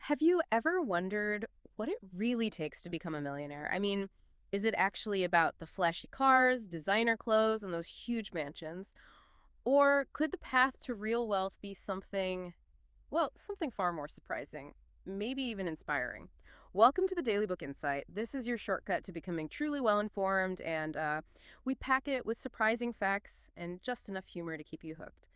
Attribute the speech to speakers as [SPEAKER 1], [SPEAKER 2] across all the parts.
[SPEAKER 1] Have you ever wondered what it really takes to become a millionaire? I mean, is it actually about the flashy cars, designer clothes, and those huge mansions? Or could the path to real wealth be something, well, something far more surprising, maybe even inspiring? Welcome to the Daily Book Insight. This is your shortcut to becoming truly well informed, and we pack it with surprising facts and just enough humor to keep you hooked.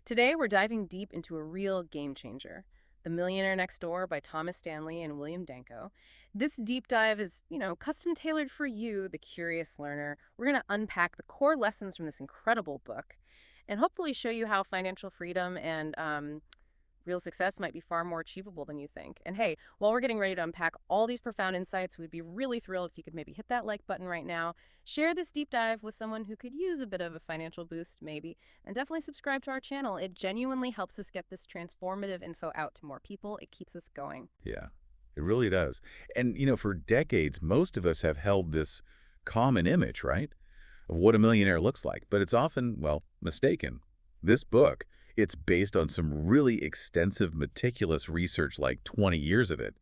[SPEAKER 1] Today, we're diving deep into a real game changer, The Millionaire Next Door by Thomas Stanley and William Danko. This deep dive is, custom tailored for you, the curious learner. We're going to unpack the core lessons from this incredible book and hopefully show you how financial freedom and real success might be far more achievable than you think. And hey, while we're getting ready to unpack all these profound insights, we'd be really thrilled if you could maybe hit that like button right now, share this deep dive with someone who could use a bit of a financial boost maybe, and definitely subscribe to our channel. It genuinely helps us get this transformative info out to more people. It keeps us going.
[SPEAKER 2] Yeah, it really does. And, for decades, most of us have held this common image, right, of what a millionaire looks like. But it's often, well, mistaken. This book, it's based on some really extensive, meticulous research, like 20 years of it.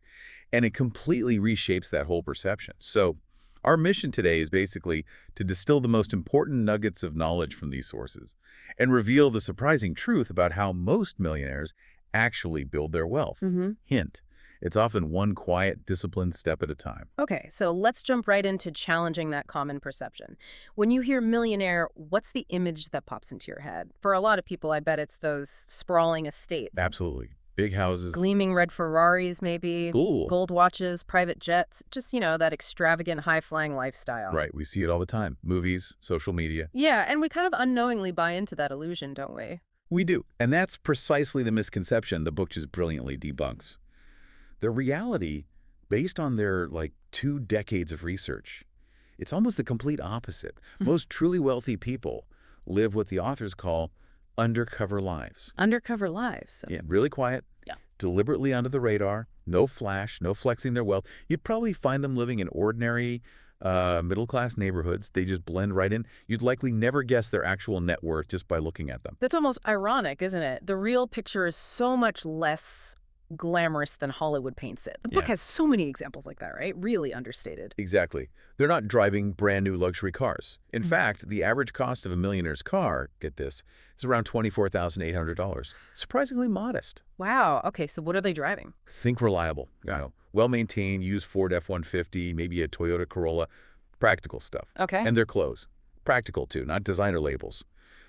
[SPEAKER 2] And it completely reshapes that whole perception. So our mission today is basically to distill the most important nuggets of knowledge from these sources and reveal the surprising truth about how most millionaires actually build their wealth. Hint, it's often one quiet, disciplined step at a time.
[SPEAKER 1] Okay, so let's jump right into challenging that common perception. When you hear millionaire, what's the image that pops into your head? For a lot of people, I bet it's those sprawling estates.
[SPEAKER 2] Absolutely. Big houses.
[SPEAKER 1] Gleaming red Ferraris, maybe.
[SPEAKER 2] Cool.
[SPEAKER 1] Gold watches, private jets, just, that extravagant, high-flying lifestyle.
[SPEAKER 2] Right, we see it all the time. Movies, social media.
[SPEAKER 1] Yeah, and we kind of unknowingly buy into that illusion, don't we?
[SPEAKER 2] We do. And that's precisely the misconception the book just brilliantly debunks. The reality, based on their, 2 decades of research, it's almost the complete opposite. Most truly wealthy people live what the authors call undercover lives.
[SPEAKER 1] Undercover lives.
[SPEAKER 2] Yeah, really quiet,
[SPEAKER 1] Yeah.
[SPEAKER 2] deliberately under the radar, no flash, no flexing their wealth. You'd probably find them living in ordinary, middle-class neighborhoods. They just blend right in. You'd likely never guess their actual net worth just by looking at them.
[SPEAKER 1] That's almost ironic, isn't it? The real picture is so much less glamorous than Hollywood paints it. The book
[SPEAKER 2] Yeah.
[SPEAKER 1] has so many examples like that, right? Really understated.
[SPEAKER 2] Exactly. They're not driving brand new luxury cars. In fact, the average cost of a millionaire's car, get this, is around $24,800. Surprisingly modest.
[SPEAKER 1] Wow. Okay, so what are they driving?
[SPEAKER 2] Think reliable. Well-maintained, used Ford F-150, maybe a Toyota Corolla. Practical stuff.
[SPEAKER 1] Okay.
[SPEAKER 2] And their clothes. Practical, too, not designer labels.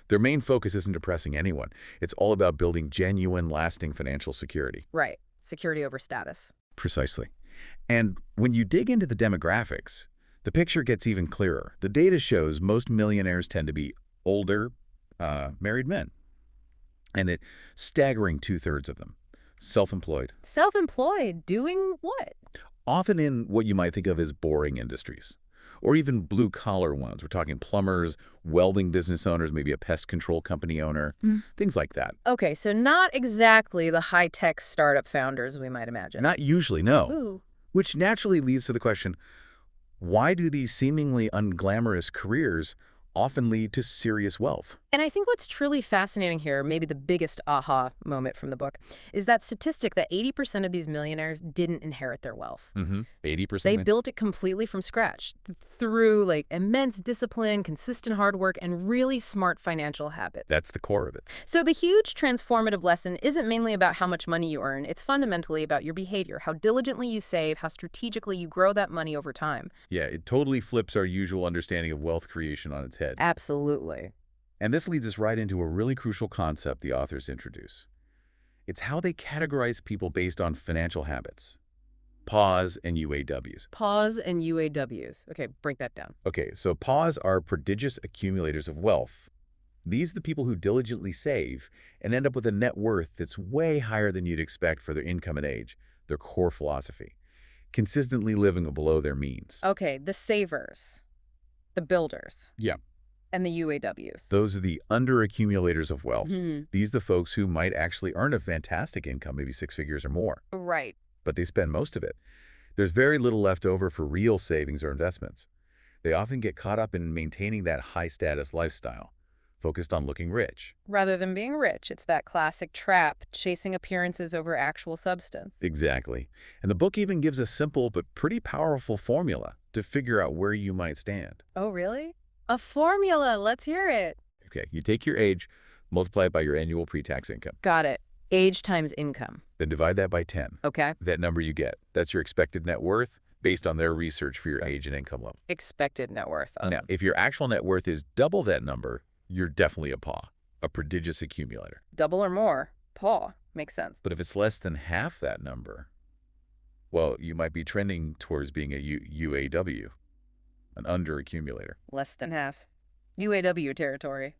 [SPEAKER 2] Their main focus isn't impressing anyone. It's all about building genuine, lasting financial security.
[SPEAKER 1] Right. Security over status.
[SPEAKER 2] Precisely. And when you dig into the demographics, the picture gets even clearer. The data shows most millionaires tend to be older, married men. And a staggering 2/3 of them, self-employed,
[SPEAKER 1] Self-employed, doing what?
[SPEAKER 2] often in what you might think of as boring industries, or even blue-collar ones. We're talking plumbers, welding business owners, maybe a pest control company owner, things like that.
[SPEAKER 1] Okay, so not exactly the high-tech startup founders we might imagine.
[SPEAKER 2] Not usually, no.
[SPEAKER 1] Ooh.
[SPEAKER 2] Which naturally leads to the question, why do these seemingly unglamorous careers often lead to serious wealth?
[SPEAKER 1] And I think what's truly fascinating here, maybe the biggest aha moment from the book, is that statistic that 80% of these millionaires didn't inherit their wealth.
[SPEAKER 2] 80%?
[SPEAKER 1] They built it completely from scratch through immense discipline, consistent hard work, and really smart financial habits.
[SPEAKER 2] That's the core of it.
[SPEAKER 1] So the huge transformative lesson isn't mainly about how much money you earn. It's fundamentally about your behavior, how diligently you save, how strategically you grow that money over time.
[SPEAKER 2] Yeah, it totally flips our usual understanding of wealth creation on its head.
[SPEAKER 1] Absolutely.
[SPEAKER 2] And this leads us right into a really crucial concept the authors introduce. It's how they categorize people based on financial habits. PAWs and UAWs.
[SPEAKER 1] PAWs and UAWs. Okay, break that down.
[SPEAKER 2] Okay, so PAWs are prodigious accumulators of wealth. These are the people who diligently save and end up with a net worth that's way higher than you'd expect for their income and age, their core philosophy, consistently living below their means.
[SPEAKER 1] Okay, the savers, the builders.
[SPEAKER 2] Yeah.
[SPEAKER 1] And the UAWs.
[SPEAKER 2] Those are the under-accumulators of wealth. These are the folks who might actually earn a fantastic income, maybe 6 figures or more.
[SPEAKER 1] Right.
[SPEAKER 2] But they spend most of it. There's very little left over for real savings or investments. They often get caught up in maintaining that high-status lifestyle. focused on looking rich.
[SPEAKER 1] Rather than being rich, it's that classic trap, chasing appearances over actual substance.
[SPEAKER 2] Exactly. And the book even gives a simple but pretty powerful formula to figure out where you might stand.
[SPEAKER 1] Oh, really? A formula. Let's hear it.
[SPEAKER 2] Okay, you take your age, multiply it by your annual pre-tax income,
[SPEAKER 1] Got it. Age times income.
[SPEAKER 2] then divide that by 10.
[SPEAKER 1] Okay.
[SPEAKER 2] That number you get, that's your expected net worth based on their research for your age and income level.
[SPEAKER 1] Expected net worth.
[SPEAKER 2] Now, if your actual net worth is double that number, you're definitely a PAW, a prodigious accumulator.
[SPEAKER 1] Double or more. Paw. Makes sense.
[SPEAKER 2] But if it's less than half that number, well, you might be trending towards being a UAW, an under-accumulator.
[SPEAKER 1] Less than half. UAW territory.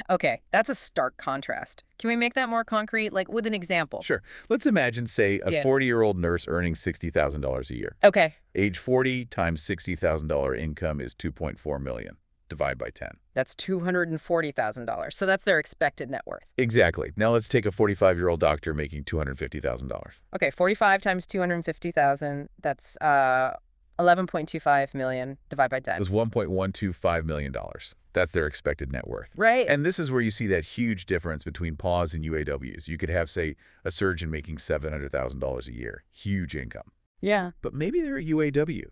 [SPEAKER 1] Okay, that's a stark contrast. Can we make that more concrete, like with an example?
[SPEAKER 2] Sure. Let's imagine, say, a
[SPEAKER 1] Yeah.
[SPEAKER 2] 40-year-old nurse earning $60,000 a year.
[SPEAKER 1] Okay,
[SPEAKER 2] Age 40 times $60,000 income is $2.4 million. Divide by 10.
[SPEAKER 1] that's $240,000. So that's their expected net worth.
[SPEAKER 2] Exactly. Now let's take a 45-year-old doctor making $250,000.
[SPEAKER 1] Okay, 45 times 250,000, that's 11.25 million, divide by 10.
[SPEAKER 2] It was $1.125 million. That's their expected net worth.
[SPEAKER 1] Right.
[SPEAKER 2] And this is where you see that huge difference between PAWs and UAWs. You could have, say, a surgeon making $700,000 a year. Huge income.
[SPEAKER 1] Yeah.
[SPEAKER 2] But maybe they're a UAW.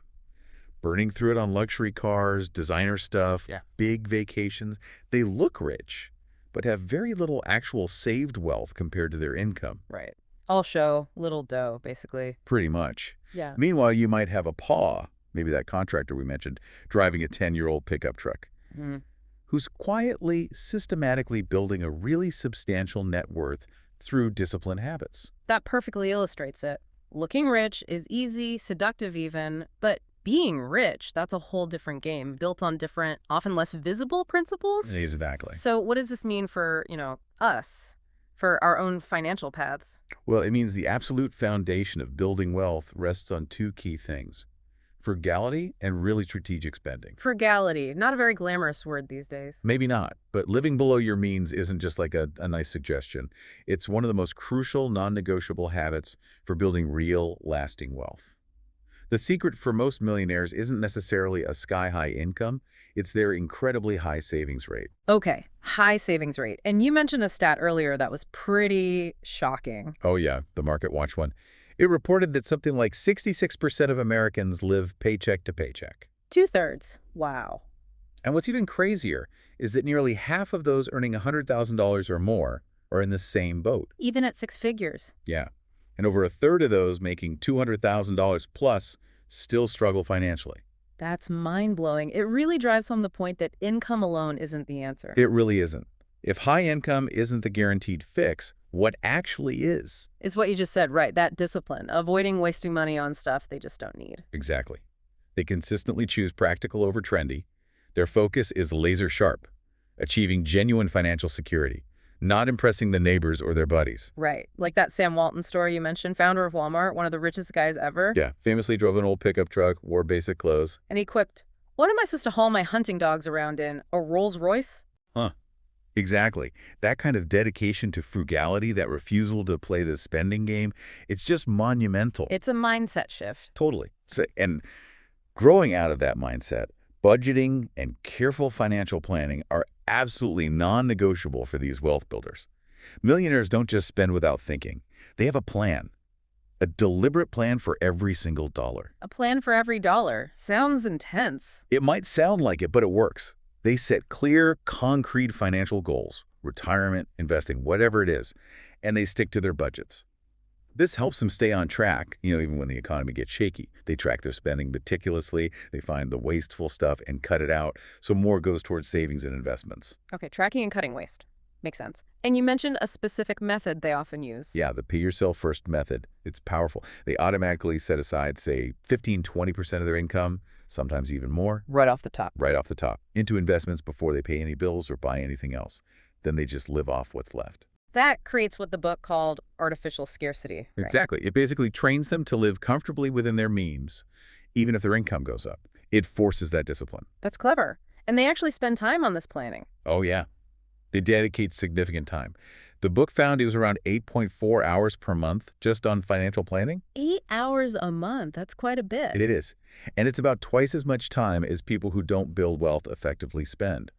[SPEAKER 2] Burning through it on luxury cars, designer stuff,
[SPEAKER 1] Yeah.
[SPEAKER 2] big vacations. They look rich, but have very little actual saved wealth compared to their income.
[SPEAKER 1] Right. All show, little dough, basically.
[SPEAKER 2] Pretty much.
[SPEAKER 1] Yeah.
[SPEAKER 2] Meanwhile, you might have a PAW, maybe that contractor we mentioned, driving a 10-year-old pickup truck, who's quietly, systematically building a really substantial net worth through disciplined habits.
[SPEAKER 1] That perfectly illustrates it. Looking rich is easy, seductive even, but being rich, that's a whole different game, built on different, often less visible principles.
[SPEAKER 2] Exactly.
[SPEAKER 1] So what does this mean for, us, for our own financial paths?
[SPEAKER 2] Well, it means the absolute foundation of building wealth rests on two key things: frugality and really strategic spending.
[SPEAKER 1] Frugality, not a very glamorous word these days.
[SPEAKER 2] Maybe not, but living below your means isn't just like a nice suggestion. It's one of the most crucial, non-negotiable habits for building real, lasting wealth. The secret for most millionaires isn't necessarily a sky-high income. It's their incredibly high savings rate.
[SPEAKER 1] Okay, high savings rate. And you mentioned a stat earlier that was pretty shocking.
[SPEAKER 2] Oh yeah, the Market Watch one. It reported that something like 66% of Americans live paycheck to paycheck.
[SPEAKER 1] 2/3. Wow.
[SPEAKER 2] And what's even crazier is that nearly half of those earning $100,000 or more are in the same boat.
[SPEAKER 1] Even at six figures.
[SPEAKER 2] Yeah. And over a third of those making $200,000 plus still struggle financially.
[SPEAKER 1] That's mind-blowing. It really drives home the point that income alone isn't the answer.
[SPEAKER 2] It really isn't. If high income isn't the guaranteed fix, what actually is?
[SPEAKER 1] It's what you just said, right? That discipline, avoiding wasting money on stuff they just don't need.
[SPEAKER 2] Exactly. They consistently choose practical over trendy. Their focus is laser sharp, achieving genuine financial security, not impressing the neighbors or their buddies.
[SPEAKER 1] Right. Like that Sam Walton story you mentioned, founder of Walmart, one of the richest guys ever.
[SPEAKER 2] Yeah, famously drove an old pickup truck, wore basic clothes.
[SPEAKER 1] And he quipped, "What am I supposed to haul my hunting dogs around in? A Rolls Royce?"
[SPEAKER 2] Huh. Exactly. That kind of dedication to frugality, that refusal to play the spending game, it's just monumental.
[SPEAKER 1] It's a mindset shift.
[SPEAKER 2] Totally. And growing out of that mindset, budgeting and careful financial planning are absolutely non-negotiable for these wealth builders. Millionaires don't just spend without thinking. They have a plan, a deliberate plan for every single dollar.
[SPEAKER 1] A plan for every dollar. Sounds intense.
[SPEAKER 2] It might sound like it, but it works. They set clear, concrete financial goals, retirement, investing, whatever it is, and they stick to their budgets. This helps them stay on track, even when the economy gets shaky. They track their spending meticulously, they find the wasteful stuff and cut it out, so more goes towards savings and investments.
[SPEAKER 1] Okay, tracking and cutting waste. Makes sense. And you mentioned a specific method they often use.
[SPEAKER 2] Yeah, the pay yourself first method. It's powerful. They automatically set aside, say, 15–20% of their income, sometimes even more,
[SPEAKER 1] Right off the top.
[SPEAKER 2] right off the top, into investments before they pay any bills or buy anything else. Then they just live off what's left.
[SPEAKER 1] That creates what the book called artificial scarcity. Right?
[SPEAKER 2] Exactly. It basically trains them to live comfortably within their means, even if their income goes up. It forces that discipline.
[SPEAKER 1] That's clever. And they actually spend time on this planning.
[SPEAKER 2] Oh, yeah. They dedicate significant time. The book found it was around 8.4 hours per month just on financial planning.
[SPEAKER 1] 8 hours a month. That's quite a bit.
[SPEAKER 2] It is. And it's about twice as much time as people who don't build wealth effectively spend.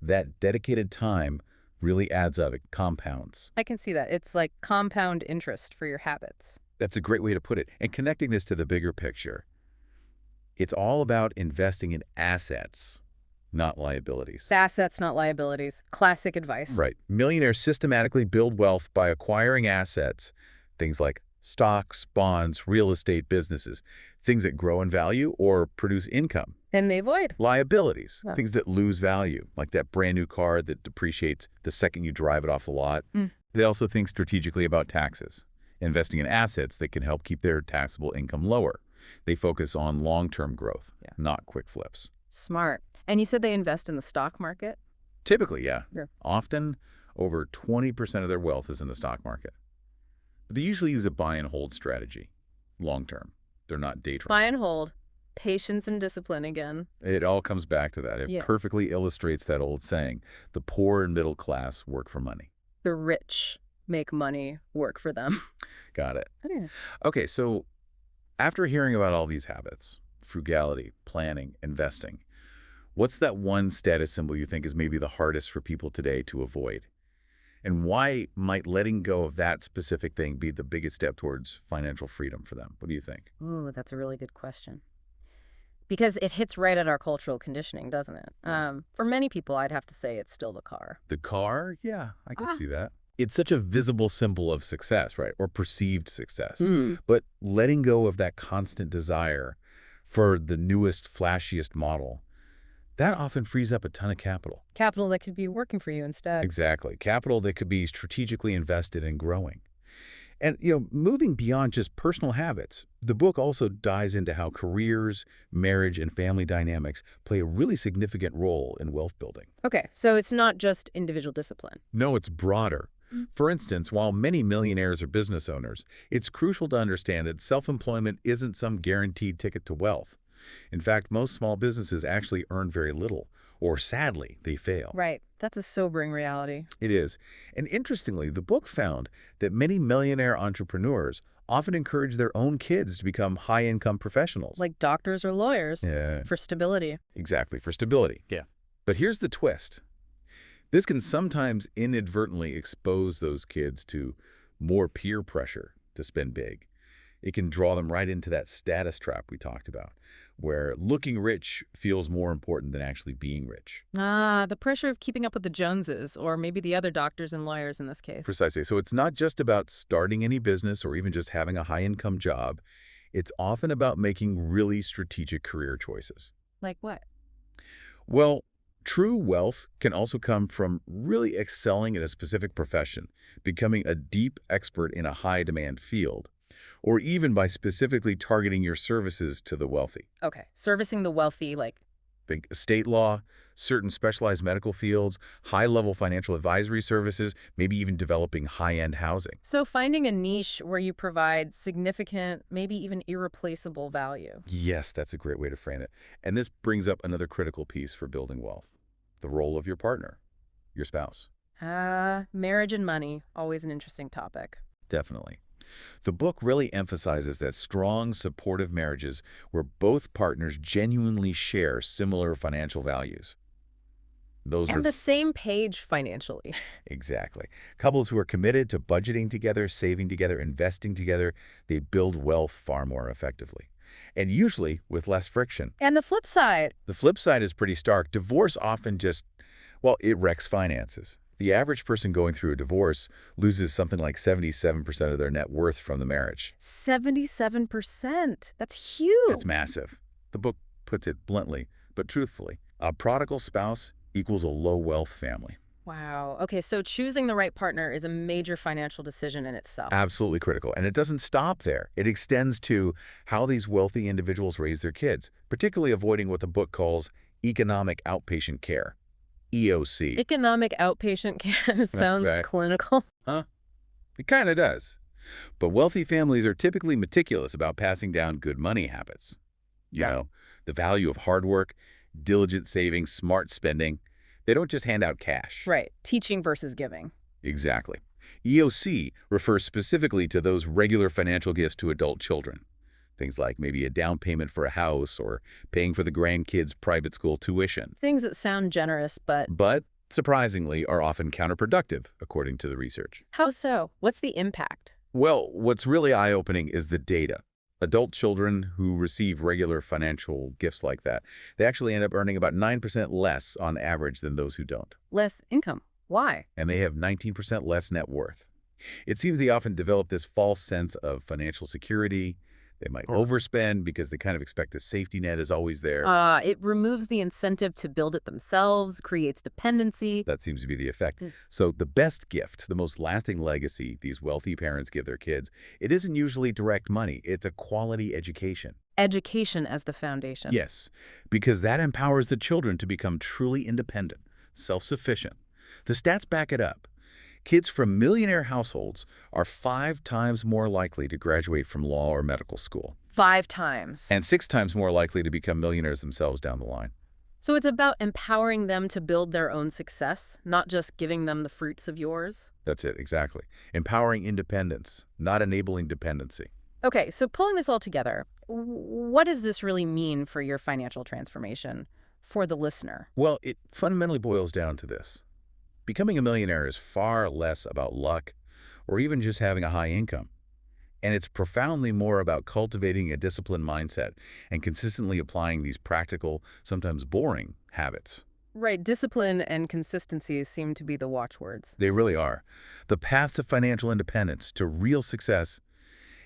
[SPEAKER 2] that dedicated time really adds up. It compounds.
[SPEAKER 1] I can see that. It's like compound interest for your habits.
[SPEAKER 2] That's a great way to put it. And connecting this to the bigger picture, it's all about investing in assets, not liabilities.
[SPEAKER 1] Assets, not liabilities. Classic advice.
[SPEAKER 2] Right. Millionaires systematically build wealth by acquiring assets, things like stocks, bonds, real estate businesses, things that grow in value or produce income.
[SPEAKER 1] And they avoid
[SPEAKER 2] Liabilities,
[SPEAKER 1] Yeah.
[SPEAKER 2] things that lose value, like that brand new car that depreciates the second you drive it off the lot.
[SPEAKER 1] Mm.
[SPEAKER 2] They also think strategically about taxes, investing in assets that can help keep their taxable income lower. They focus on long-term growth, not quick flips.
[SPEAKER 1] smart. And you said they invest in the stock market?
[SPEAKER 2] Typically, yeah.
[SPEAKER 1] Yeah.
[SPEAKER 2] Often, over 20% of their wealth is in the stock market. But they usually use a buy and hold strategy, long-term. They're not day trading.
[SPEAKER 1] Buy and hold. Patience and discipline again.
[SPEAKER 2] It all comes back to that. It
[SPEAKER 1] Yeah.
[SPEAKER 2] perfectly illustrates that old saying, the poor and middle class work for money.
[SPEAKER 1] The rich make money work for them.
[SPEAKER 2] Got it.
[SPEAKER 1] Yeah.
[SPEAKER 2] Okay, so after hearing about all these habits, frugality, planning, investing, what's that one status symbol you think is maybe the hardest for people today to avoid? And why might letting go of that specific thing be the biggest step towards financial freedom for them? What do you think?
[SPEAKER 1] Ooh, that's a really good question. Because it hits right at our cultural conditioning, doesn't it? For many people, I'd have to say it's still the car.
[SPEAKER 2] The car? Yeah, I could
[SPEAKER 1] Ah.
[SPEAKER 2] see that. It's such a visible symbol of success, right? Or perceived success.
[SPEAKER 1] Mm.
[SPEAKER 2] But letting go of that constant desire for the newest, flashiest model, that often frees up a ton of capital.
[SPEAKER 1] Capital that could be working for you instead.
[SPEAKER 2] Exactly. Capital that could be strategically invested in growing. And, moving beyond just personal habits, the book also dives into how careers, marriage, and family dynamics play a really significant role in wealth building.
[SPEAKER 1] Okay, so it's not just individual discipline.
[SPEAKER 2] No, it's broader. For instance, while many millionaires are business owners, it's crucial to understand that self-employment isn't some guaranteed ticket to wealth. In fact, most small businesses actually earn very little, or sadly, they fail.
[SPEAKER 1] Right. That's a sobering reality.
[SPEAKER 2] It is. And interestingly, the book found that many millionaire entrepreneurs often encourage their own kids to become high-income professionals.
[SPEAKER 1] Like doctors or lawyers
[SPEAKER 2] Yeah,
[SPEAKER 1] for stability.
[SPEAKER 2] exactly, for stability.
[SPEAKER 1] Yeah.
[SPEAKER 2] But here's the twist. This can sometimes inadvertently expose those kids to more peer pressure to spend big. It can draw them right into that status trap we talked about, where looking rich feels more important than actually being rich.
[SPEAKER 1] Ah, the pressure of keeping up with the Joneses, or maybe the other doctors and lawyers in this case.
[SPEAKER 2] Precisely. So it's not just about starting any business or even just having a high-income job. It's often about making really strategic career choices.
[SPEAKER 1] Like what?
[SPEAKER 2] Well, true wealth can also come from really excelling in a specific profession, becoming a deep expert in a high-demand field, or even by specifically targeting your services to the wealthy.
[SPEAKER 1] Okay, servicing the wealthy, like,
[SPEAKER 2] Think estate law, certain specialized medical fields, high-level financial advisory services, maybe even developing high-end housing.
[SPEAKER 1] so finding a niche where you provide significant, maybe even irreplaceable value.
[SPEAKER 2] Yes, that's a great way to frame it. And this brings up another critical piece for building wealth, the role of your partner, your spouse.
[SPEAKER 1] Marriage and money, always an interesting topic.
[SPEAKER 2] Definitely. The book really emphasizes that strong, supportive marriages where both partners genuinely share similar financial values. Those are
[SPEAKER 1] And the same page financially.
[SPEAKER 2] exactly. Couples who are committed to budgeting together, saving together, investing together, they build wealth far more effectively. And usually with less friction.
[SPEAKER 1] And the flip side,
[SPEAKER 2] The flip side is pretty stark. Divorce often just, well, it wrecks finances. The average person going through a divorce loses something like 77% of their net worth from the marriage.
[SPEAKER 1] 77%. That's huge.
[SPEAKER 2] It's massive. The book puts it bluntly, but truthfully. A prodigal spouse equals a low-wealth family.
[SPEAKER 1] Wow. Okay, so choosing the right partner is a major financial decision in itself.
[SPEAKER 2] Absolutely critical. And it doesn't stop there. It extends to how these wealthy individuals raise their kids, particularly avoiding what the book calls economic outpatient care, EOC.
[SPEAKER 1] Economic outpatient care sounds
[SPEAKER 2] Right.
[SPEAKER 1] clinical.
[SPEAKER 2] It kind of does. But wealthy families are typically meticulous about passing down good money habits. You
[SPEAKER 1] Yeah.
[SPEAKER 2] know, the value of hard work, diligent saving, smart spending. They don't just hand out cash.
[SPEAKER 1] Right. Teaching versus giving.
[SPEAKER 2] Exactly. EOC refers specifically to those regular financial gifts to adult children. Things like maybe a down payment for a house or paying for the grandkids' private school tuition.
[SPEAKER 1] Things that sound generous, but
[SPEAKER 2] But surprisingly, are often counterproductive, according to the research.
[SPEAKER 1] How so? What's the impact?
[SPEAKER 2] Well, what's really eye-opening is the data. Adult children who receive regular financial gifts like that, they actually end up earning about 9% less on average than those who don't.
[SPEAKER 1] Less income. Why?
[SPEAKER 2] And they have 19% less net worth. It seems they often develop this false sense of financial security. They might overspend because they kind of expect a safety net is always there.
[SPEAKER 1] It removes the incentive to build it themselves, creates dependency.
[SPEAKER 2] That seems to be the effect.
[SPEAKER 1] Mm.
[SPEAKER 2] So the best gift, the most lasting legacy these wealthy parents give their kids, it isn't usually direct money. It's a quality education.
[SPEAKER 1] Education as the foundation.
[SPEAKER 2] Yes, because that empowers the children to become truly independent, self-sufficient. The stats back it up. Kids from millionaire households are 5 times more likely to graduate from law or medical school,
[SPEAKER 1] 5 times.
[SPEAKER 2] and 6 times more likely to become millionaires themselves down the line.
[SPEAKER 1] So it's about empowering them to build their own success, not just giving them the fruits of yours.
[SPEAKER 2] That's it, exactly. Empowering independence, not enabling dependency.
[SPEAKER 1] Okay, so pulling this all together, what does this really mean for your financial transformation for the listener?
[SPEAKER 2] Well, it fundamentally boils down to this. Becoming a millionaire is far less about luck or even just having a high income. And it's profoundly more about cultivating a disciplined mindset and consistently applying these practical, sometimes boring, habits.
[SPEAKER 1] Right, discipline and consistency seem to be the watchwords.
[SPEAKER 2] They really are. The path to financial independence, to real success,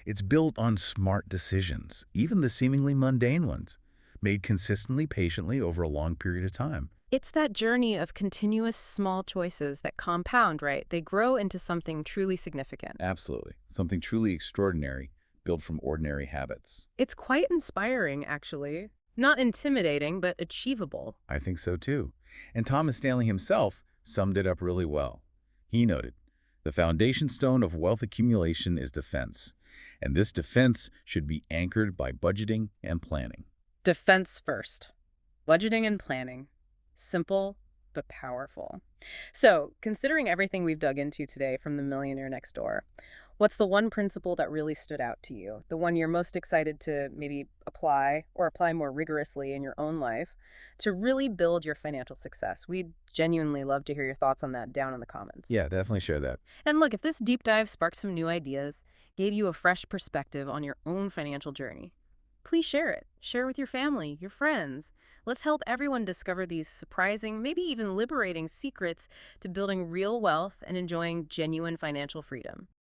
[SPEAKER 2] it's built on smart decisions, even the seemingly mundane ones, made consistently, patiently over a long period of time.
[SPEAKER 1] It's that journey of continuous small choices that compound, right? They grow into something truly significant.
[SPEAKER 2] Absolutely. Something truly extraordinary, built from ordinary habits.
[SPEAKER 1] It's quite inspiring, actually. Not intimidating, but achievable.
[SPEAKER 2] I think so too. And Thomas Stanley himself summed it up really well. He noted, "The foundation stone of wealth accumulation is defense, and this defense should be anchored by budgeting and planning."
[SPEAKER 1] Defense first. Budgeting and planning. Simple, but powerful. So, considering everything we've dug into today from the Millionaire Next Door, what's the one principle that really stood out to you? The one you're most excited to maybe apply or apply more rigorously in your own life to really build your financial success? We'd genuinely love to hear your thoughts on that down in the comments.
[SPEAKER 2] Yeah, definitely share that.
[SPEAKER 1] And look, if this deep dive sparked some new ideas, gave you a fresh perspective on your own financial journey, please share it. Share it with your family, your friends. Let's help everyone discover these surprising, maybe even liberating secrets to building real wealth and enjoying genuine financial freedom.